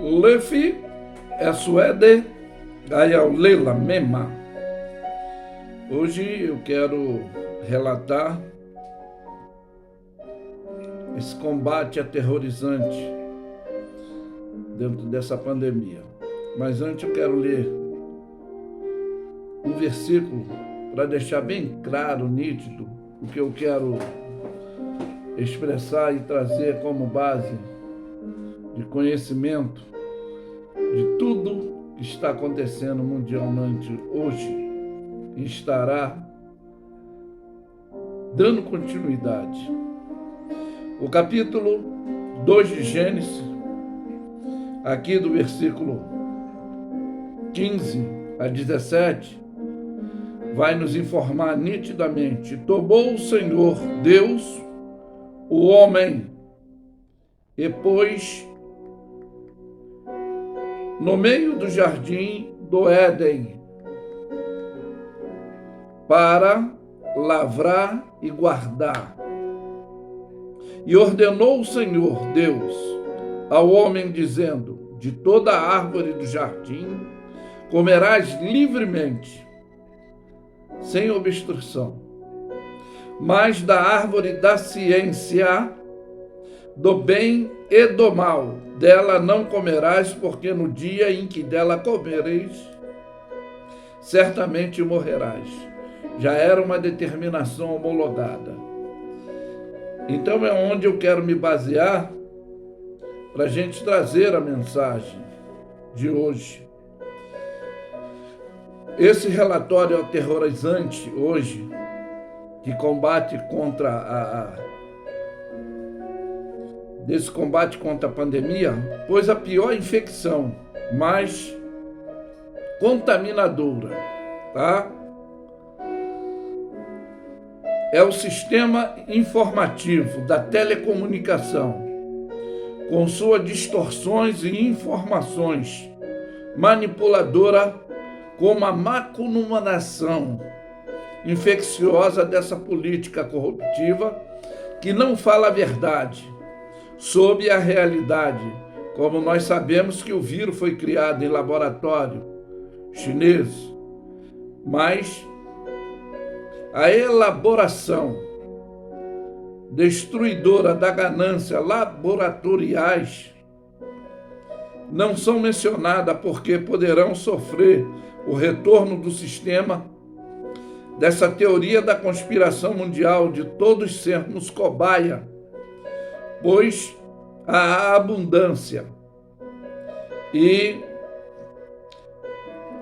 Lefi Esuede Gayaulela Mema. Hoje eu quero relatar esse combate aterrorizante dentro dessa pandemia. Mas antes eu quero ler um versículo para deixar bem claro, nítido, o que eu quero expressar e trazer como base de conhecimento de tudo que está acontecendo mundialmente hoje e estará dando continuidade. O capítulo 2 de Gênesis, aqui do versículo 15 a 17, vai nos informar nitidamente: tomou o Senhor Deus o homem e pôs no meio do jardim do Éden para lavrar e guardar. E ordenou o Senhor Deus ao homem, dizendo: de toda a árvore do jardim comerás livremente, sem obstrução, mas da árvore da ciência do bem e do mal, dela não comerás, porque no dia em que dela comereis, certamente morrerás. Já era uma determinação homologada. Então é onde eu quero me basear para a gente trazer a mensagem de hoje. Esse relatório aterrorizante hoje, que combate contra desse combate contra a pandemia, pois a pior infecção, mais contaminadora, tá? É o sistema informativo da telecomunicação, com suas distorções e informações manipuladora, como a maculação infecciosa dessa política corruptiva que não fala a verdade sobre a realidade. Como nós sabemos que o vírus foi criado em laboratório chinês, mas a elaboração destruidora da ganância laboratoriais não são mencionadas, porque poderão sofrer o retorno do sistema dessa teoria da conspiração mundial de todos sermos cobaia, pois há abundância e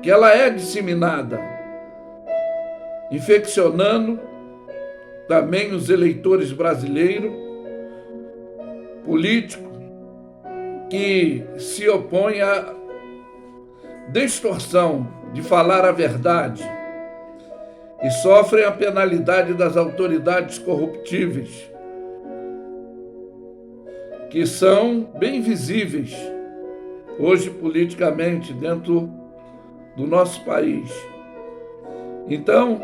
que ela é disseminada, infeccionando também os eleitores brasileiros, políticos que se opõem à distorção de falar a verdade e sofrem a penalidade das autoridades corruptíveis, que são bem visíveis hoje politicamente dentro do nosso país. Então,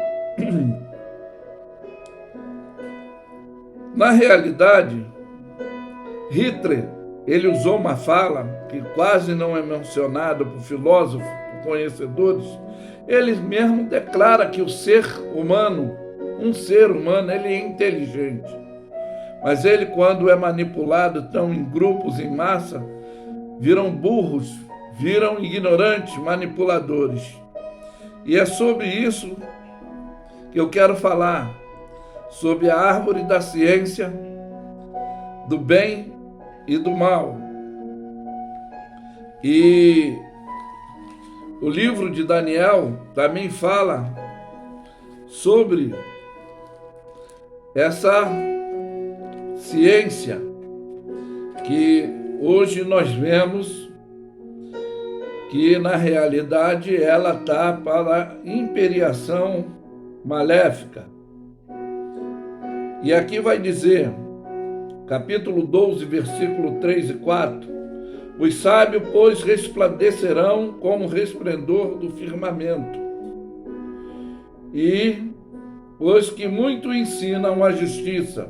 na realidade, Hitler, ele usou uma fala que quase não é mencionada por filósofos, por conhecedores. Ele mesmo declara que o ser humano, um ser humano, ele é inteligente. Mas ele, quando é manipulado, estão em grupos, em massa, viram burros, viram ignorantes, manipuladores. E é sobre isso que eu quero falar, sobre a árvore da ciência, do bem e do mal. E o livro de Daniel também fala sobre essa ciência que hoje nós vemos que, na realidade, ela está para imperiação maléfica. E aqui vai dizer, capítulo 12, versículo 3 e 4, os sábios, pois, resplandecerão como o resplendor do firmamento, e os que muito ensinam a justiça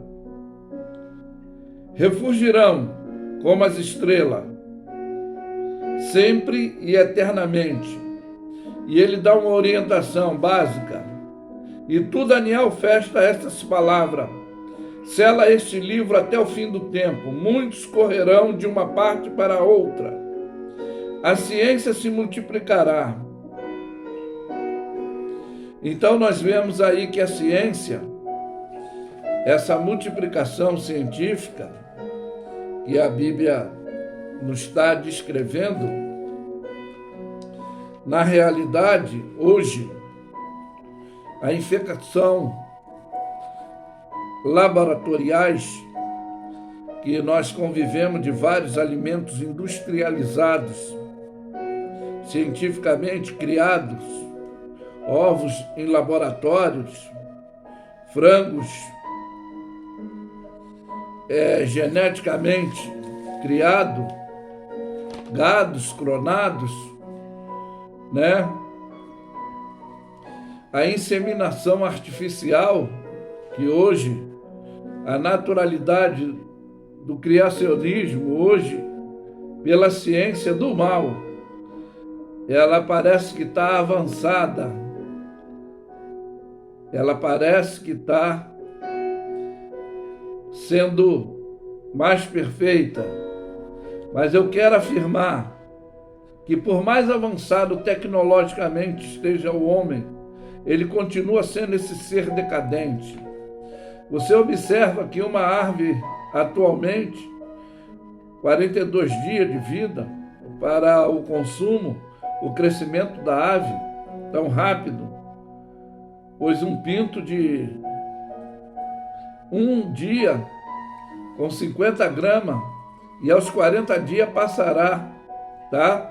refugirão como as estrelas. sempre e eternamente. E ele dá uma orientação básica. E tu, Daniel, festa estas palavras. Sela este livro até o fim do tempo. Muitos correrão de uma parte para a outra. A ciência se multiplicará. Então nós vemos aí que a ciência, essa multiplicação científica que a Bíblia nos está descrevendo, na realidade, hoje, a infecção laboratoriais que nós convivemos de vários alimentos industrializados, cientificamente criados, ovos em laboratórios, frangos geneticamente criados, gados clonados, né? A inseminação artificial, que hoje, a naturalidade do criacionismo, hoje, pela ciência do mal, ela parece que está avançada, ela parece que está sendo mais perfeita, mas eu quero afirmar que por mais avançado tecnologicamente esteja o homem, ele continua sendo esse ser decadente. Você observa que uma árvore atualmente, 42 dias de vida para o consumo, o crescimento da ave tão rápido, pois um pinto de um dia com 50 gramas e aos 40 dias passará, tá?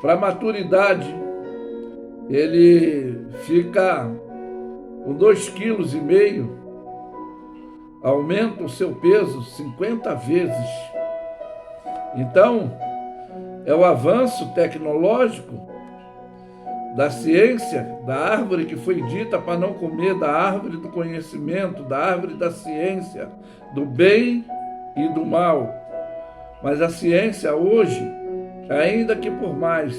Para maturidade, ele fica com 2,5 kg, aumenta o seu peso 50 vezes. Então, é o avanço tecnológico da ciência, da árvore que foi dita para não comer, da árvore do conhecimento, da árvore da ciência, do bem e do mal. Mas a ciência hoje, ainda que por mais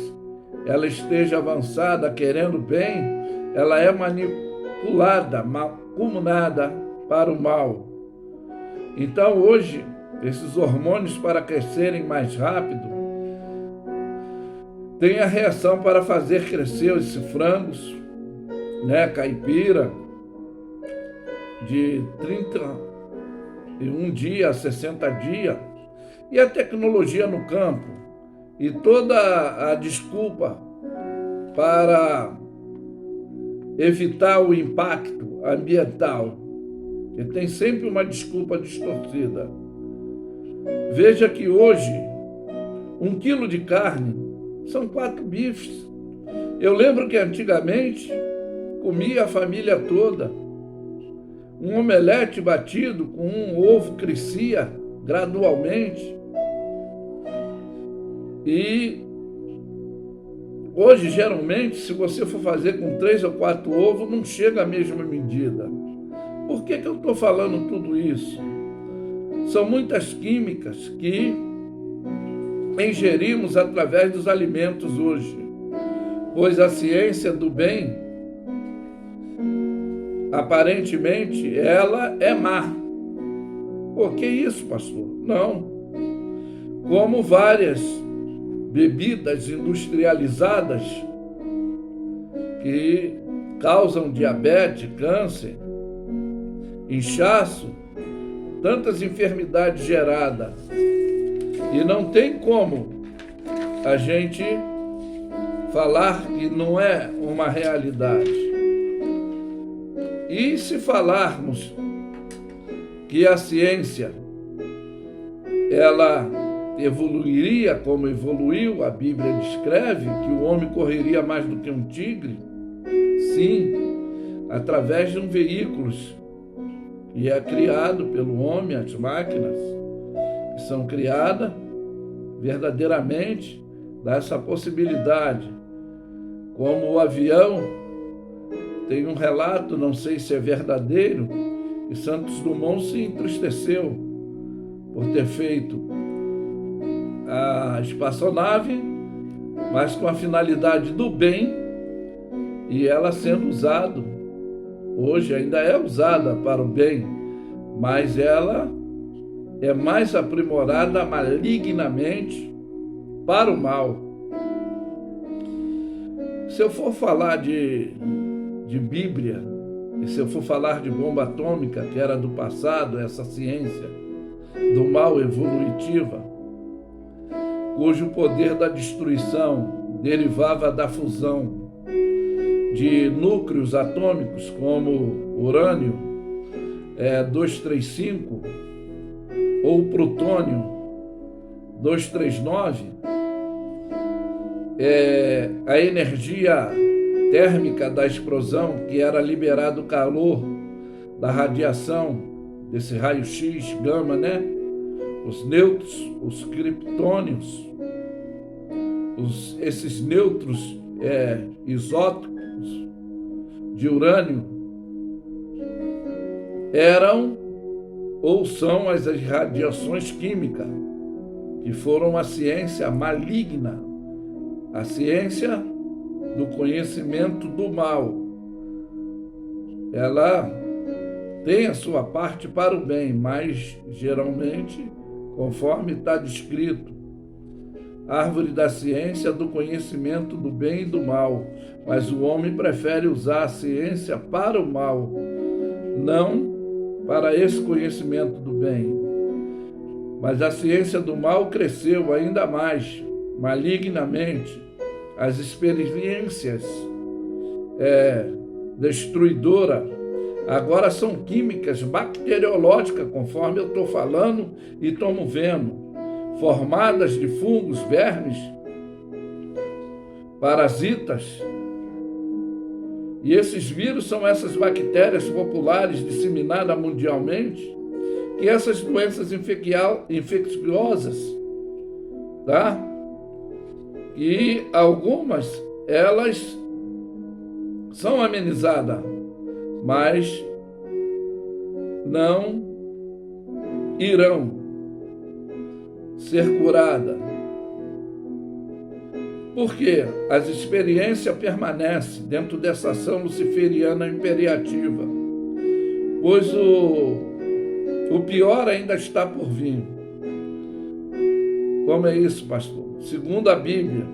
ela esteja avançada, querendo bem, ela é manipulada, mancomunada para o mal. Então hoje, esses hormônios para crescerem mais rápido, tem a reação para fazer crescer esses frangos, né, caipira, de 31 dias a 60 dias, e a tecnologia no campo, e toda a desculpa para evitar o impacto ambiental, e tem sempre uma desculpa distorcida. Veja que hoje, 1 quilo de carne são 4 bifes. Eu lembro que antigamente comia a família toda. Um omelete batido com um ovo crescia gradualmente. E hoje, geralmente, se você for fazer com 3 ou 4 ovos, não chega à mesma medida. Por que eu estou falando tudo isso? São muitas químicas que ingerimos através dos alimentos hoje, pois a ciência do bem, aparentemente, ela é má. Por que isso, pastor? Não. Como várias bebidas industrializadas que causam diabetes, câncer, inchaço, tantas enfermidades geradas. E não tem como a gente falar que não é uma realidade. E se falarmos que a ciência, ela evoluiria como evoluiu, a Bíblia descreve que o homem correria mais do que um tigre, sim, através de um veículo que é criado pelo homem, as máquinas que são criadas, verdadeiramente dá essa possibilidade. Como o avião, tem um relato, não sei se é verdadeiro, que Santos Dumont se entristeceu, por ter feito a espaçonave, mas com a finalidade do bem, e ela sendo usada, hoje ainda é usada para o bem, mas ela é mais aprimorada malignamente para o mal. Se eu for falar de Bíblia, e se eu for falar de bomba atômica, que era do passado, essa ciência do mal evolutiva, cujo poder da destruição derivava da fusão de núcleos atômicos, como urânio 235 ou plutônio 239, a energia térmica da explosão, que era liberado o calor da radiação desse raio-x gama, né? Os nêutrons, os criptônios, esses nêutrons isótopos de urânio eram ou são as radiações químicas, que foram a ciência maligna, a ciência do conhecimento do mal. Ela tem a sua parte para o bem, mas geralmente, conforme está descrito, árvore da ciência do conhecimento do bem e do mal, mas o homem prefere usar a ciência para o mal, não para esse conhecimento do bem. Mas a ciência do mal cresceu ainda mais, malignamente. As experiências destruidoras agora são químicas, bacteriológicas, conforme eu estou falando e estamos vendo, formadas de fungos, vermes, parasitas. E esses vírus são essas bactérias populares disseminadas mundialmente, que essas doenças infecciosas, tá? E algumas, elas são amenizadas, mas não irão ser curadas. Porque as experiências permanecem dentro dessa ação luciferiana imperativa, pois o pior ainda está por vir. Como é isso, pastor? Segundo a Bíblia,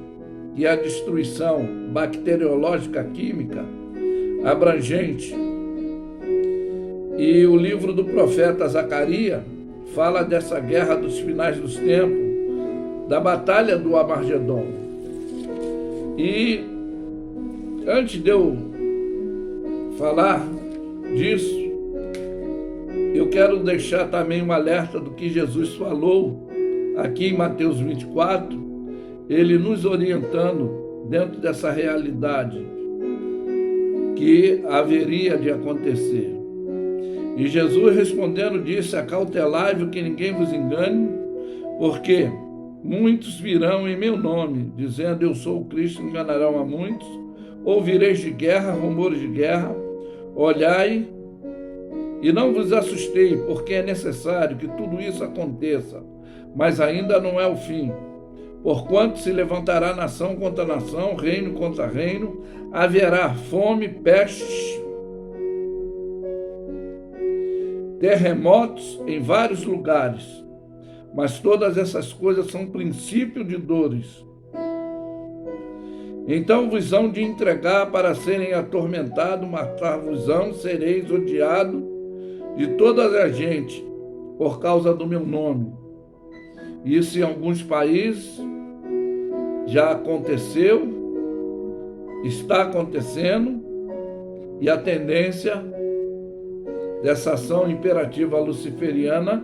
que é a destruição bacteriológica química abrangente, e o livro do profeta Zacarias fala dessa guerra dos finais dos tempos, da batalha do Armagedon. E antes de eu falar disso, eu quero deixar também um alerta do que Jesus falou aqui em Mateus 24, ele nos orientando dentro dessa realidade que haveria de acontecer. E Jesus respondendo disse: acautelai-vos que ninguém vos engane, porque muitos virão em meu nome, dizendo eu sou o Cristo, enganarão a muitos. Ouvireis de guerra, rumores de guerra. Olhai e não vos assustei, porque é necessário que tudo isso aconteça, mas ainda não é o fim. Porquanto se levantará nação contra nação, reino contra reino, haverá fome, pestes, terremotos em vários lugares. Mas todas essas coisas são princípio de dores. Então vos hão de entregar para serem atormentados, matar-vos-ão, sereis odiados de toda a gente por causa do meu nome. Isso em alguns países já aconteceu, está acontecendo, e a tendência dessa ação imperativa luciferiana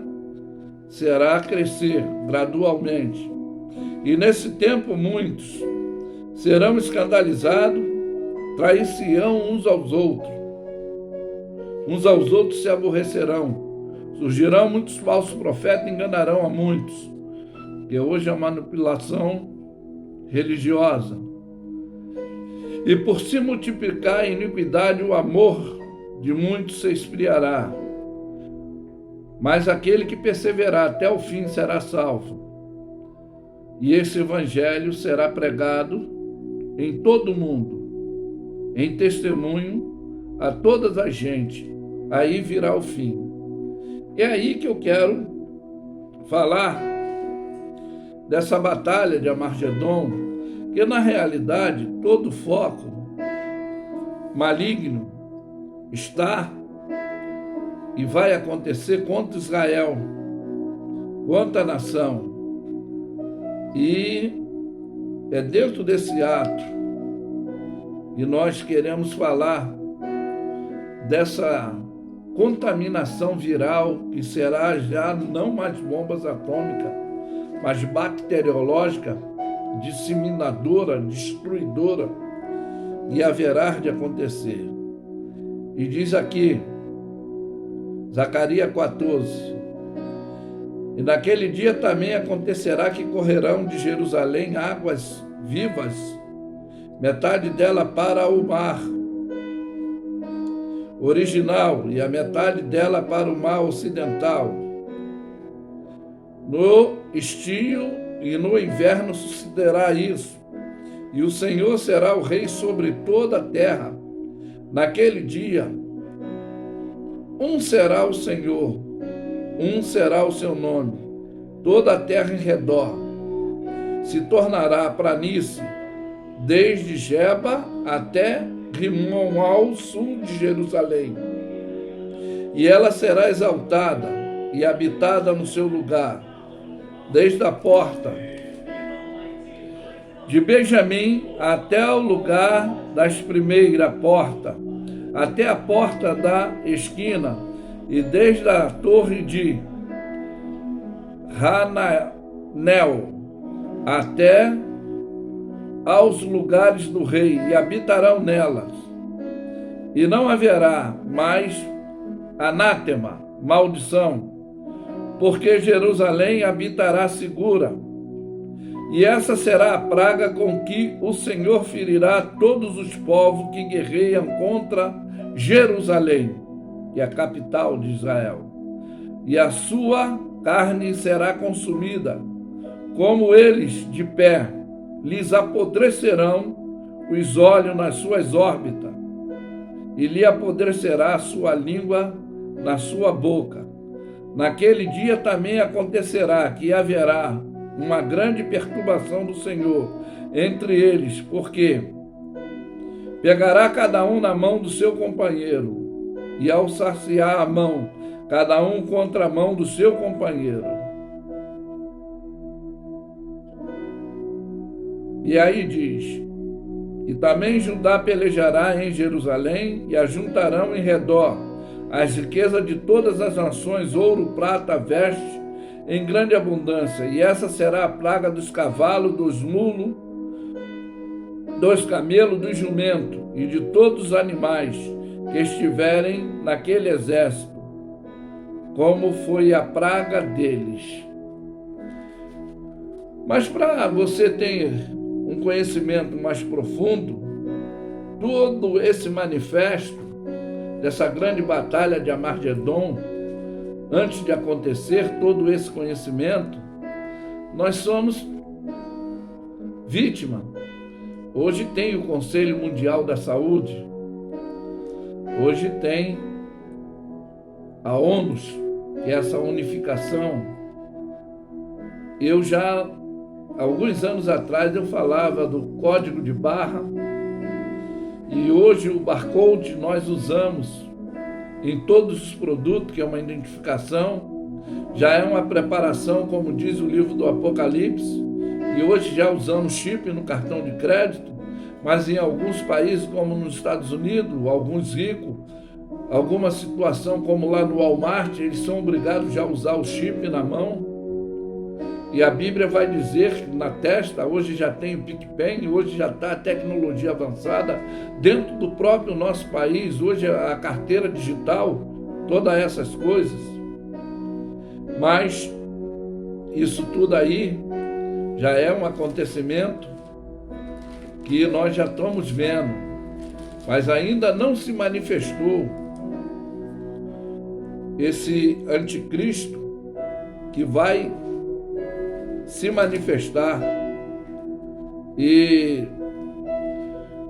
será crescer gradualmente. E nesse tempo muitos serão escandalizados, trair-se-ão uns aos outros se aborrecerão. Surgirão muitos falsos profetas e enganarão a muitos, que hoje é a manipulação religiosa. E por se multiplicar a iniquidade, o amor de muitos se esfriará. mas aquele que perseverar até o fim será salvo. E esse evangelho será pregado em todo o mundo, em testemunho a todas as gentes. Aí virá o fim. É aí que eu quero falar dessa batalha de Armagedon, que na realidade todo foco maligno está e vai acontecer contra Israel, contra a nação. E é dentro desse ato que nós queremos falar dessa contaminação viral, que será já não mais bombas atômicas, mas bacteriológica, disseminadora, destruidora, e haverá de acontecer. E diz aqui, Zacarias 14, e naquele dia também acontecerá que correrão de Jerusalém águas vivas, metade dela para o mar original e a metade dela para o mar ocidental. No estio e no inverno sucederá isso, e o Senhor será o rei sobre toda a terra. Naquele dia, um será o Senhor, um será o seu nome. Toda a terra em redor se tornará planície, desde Geba até Rimon, ao sul de Jerusalém. E ela será exaltada e habitada no seu lugar, desde a porta de Benjamim até o lugar das primeiras portas, até a porta da esquina, e desde a torre de Hananel até aos lugares do rei, e habitarão nelas. E não haverá mais anátema, maldição, porque Jerusalém habitará segura. E essa será a praga com que o Senhor ferirá todos os povos que guerreiam contra Jerusalém, que é a capital de Israel. E a sua carne será consumida, como eles de pé, lhes apodrecerão os olhos nas suas órbitas, e lhe apodrecerá a sua língua na sua boca. Naquele dia também acontecerá que haverá uma grande perturbação do Senhor entre eles, porque pegará cada um na mão do seu companheiro, e alçar-se-á a mão, cada um contra a mão do seu companheiro. E aí diz, e também Judá pelejará em Jerusalém, e ajuntarão em redor as riquezas de todas as nações, ouro, prata, veste, em grande abundância. E essa será a praga dos cavalos, dos mulos, dos camelos, dos jumentos, e de todos os animais que estiverem naquele exército, como foi a praga deles. Mas para você ter um conhecimento mais profundo, todo esse manifesto dessa grande batalha de Armagedon, antes de acontecer todo esse conhecimento, nós somos vítima. Hoje tem o Conselho Mundial da Saúde, hoje tem a ONU, que é essa unificação. Eu já, alguns anos atrás, eu falava do código de barra, e hoje o barcode nós usamos em todos os produtos, que é uma identificação, já é uma preparação, como diz o livro do Apocalipse, e hoje já usamos chip no cartão de crédito, mas em alguns países, como nos Estados Unidos, alguns ricos, alguma situação como lá no Walmart, eles são obrigados já a usar o chip na mão. E a Bíblia vai dizer que na testa, hoje já tem o PicPay, hoje já está a tecnologia avançada dentro do próprio nosso país, hoje a carteira digital, todas essas coisas. Mas isso tudo aí já é um acontecimento que nós já estamos vendo, mas ainda não se manifestou esse anticristo que vai se manifestar. E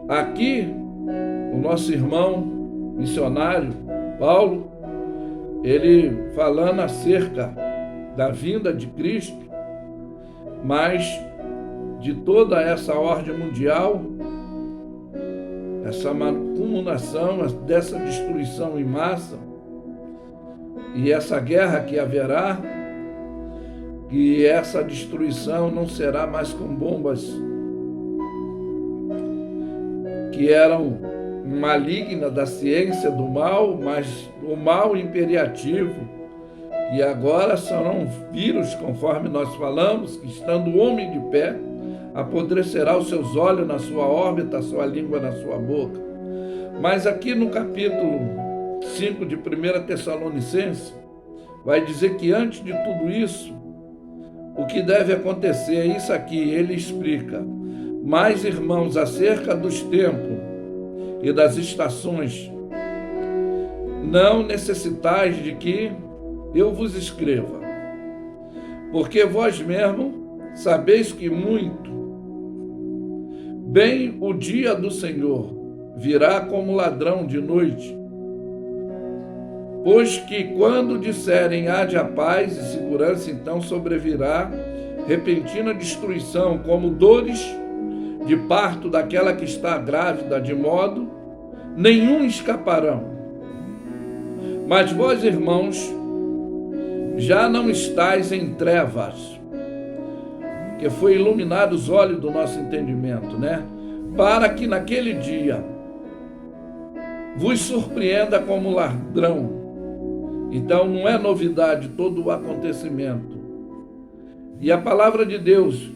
aqui o nosso irmão missionário Paulo, ele falando acerca da vinda de Cristo, mas de toda essa ordem mundial, essa acumulação dessa destruição em massa e essa guerra que haverá, que essa destruição não será mais com bombas que eram malignas da ciência do mal, mas o mal imperativo, e agora serão vírus, conforme nós falamos, que estando o homem de pé, apodrecerá os seus olhos na sua órbita, a sua língua na sua boca. Mas aqui no capítulo 5 de 1 Tessalonicenses, vai dizer que antes de tudo isso, o que deve acontecer é isso aqui, ele explica. Mas, irmãos, acerca dos tempos e das estações, não necessitais de que eu vos escreva, porque vós mesmos sabeis que muito bem o dia do Senhor virá como ladrão de noite. Pois que quando disserem hade a paz e segurança, então sobrevirá repentina destruição, como dores de parto daquela que está grávida, de modo nenhum escaparão. Mas vós, irmãos, já não estáis em trevas, que foi iluminado os olhos do nosso entendimento, né? Para que naquele dia vos surpreenda como ladrão. Então não é novidade todo o acontecimento. E a palavra de Deus,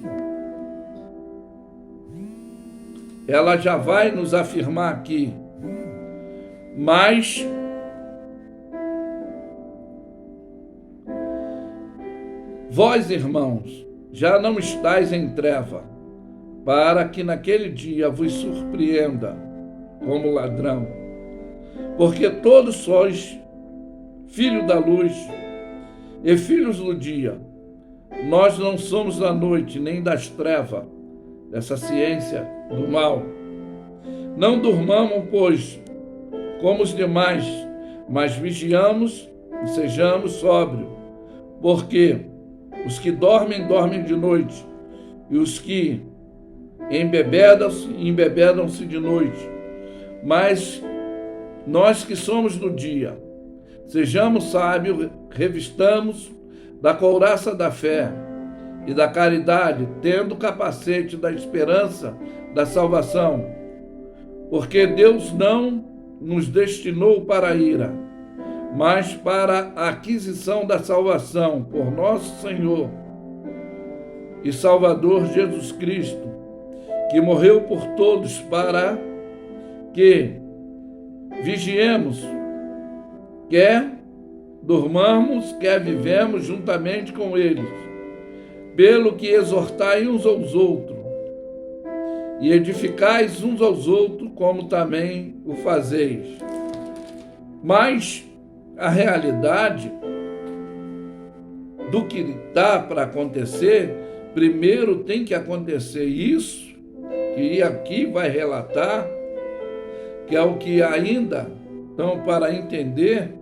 ela já vai nos afirmar aqui, mas vós, irmãos, já não estáis em treva, para que naquele dia vos surpreenda como ladrão. Porque todos sois filhos da luz e filhos do dia. Nós não somos da noite, nem das trevas, dessa ciência do mal. Não durmamos, pois, como os demais, mas vigiamos e sejamos sóbrios, porque os que dormem, dormem de noite, e os que embebedam-se de noite. Mas nós que somos do dia, sejamos sábios, revistamos da couraça da fé e da caridade, tendo o capacete da esperança da salvação. Porque Deus não nos destinou para a ira, mas para a aquisição da salvação por nosso Senhor e Salvador Jesus Cristo, que morreu por todos, para que vigiemos, quer durmamos, quer vivemos juntamente com eles, pelo que exortai uns aos outros e edificais uns aos outros, como também o fazeis. Mas a realidade do que está para acontecer, primeiro tem que acontecer isso, que aqui vai relatar, que é o que ainda estão para entender,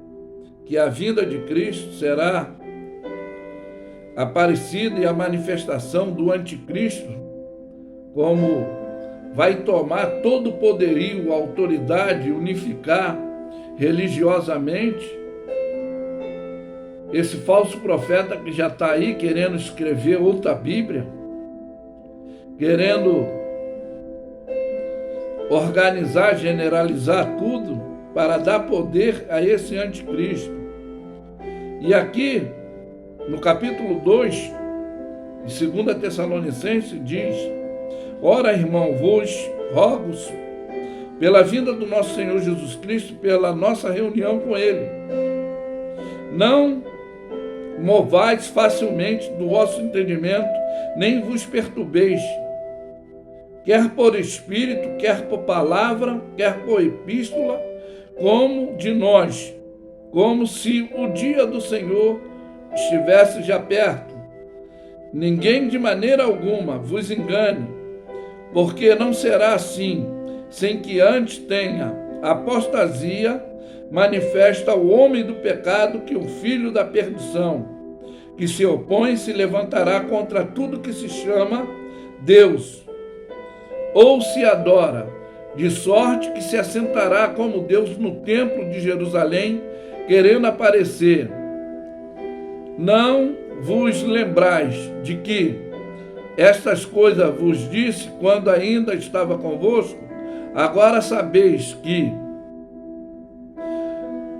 que a vinda de Cristo será aparecida e a manifestação do anticristo, como vai tomar todo o poderio, a autoridade, unificar religiosamente esse falso profeta que já está aí querendo escrever outra Bíblia, querendo organizar, generalizar tudo para dar poder a esse anticristo. E aqui, no capítulo 2, de 2 Tessalonicenses, diz: ora, irmão, vos rogo pela vinda do nosso Senhor Jesus Cristo, pela nossa reunião com Ele, não movais facilmente do vosso entendimento, nem vos perturbeis, quer por espírito, quer por palavra, quer por epístola, como de nós, como se o dia do Senhor estivesse já perto. Ninguém de maneira alguma vos engane, porque não será assim, sem que antes tenha apostasia manifesta o homem do pecado, que o filho da perdição, que se opõe, se levantará contra tudo que se chama Deus, ou se adora, de sorte que se assentará como Deus no templo de Jerusalém, querendo aparecer. Não vos lembrais de que estas coisas vos disse quando ainda estava convosco? Agora sabeis que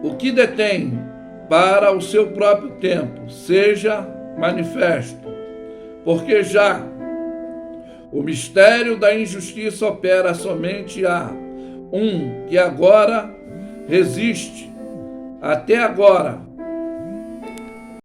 o que detém para o seu próprio tempo seja manifesto, porque já o mistério da injustiça opera somente a um que agora resiste, até agora,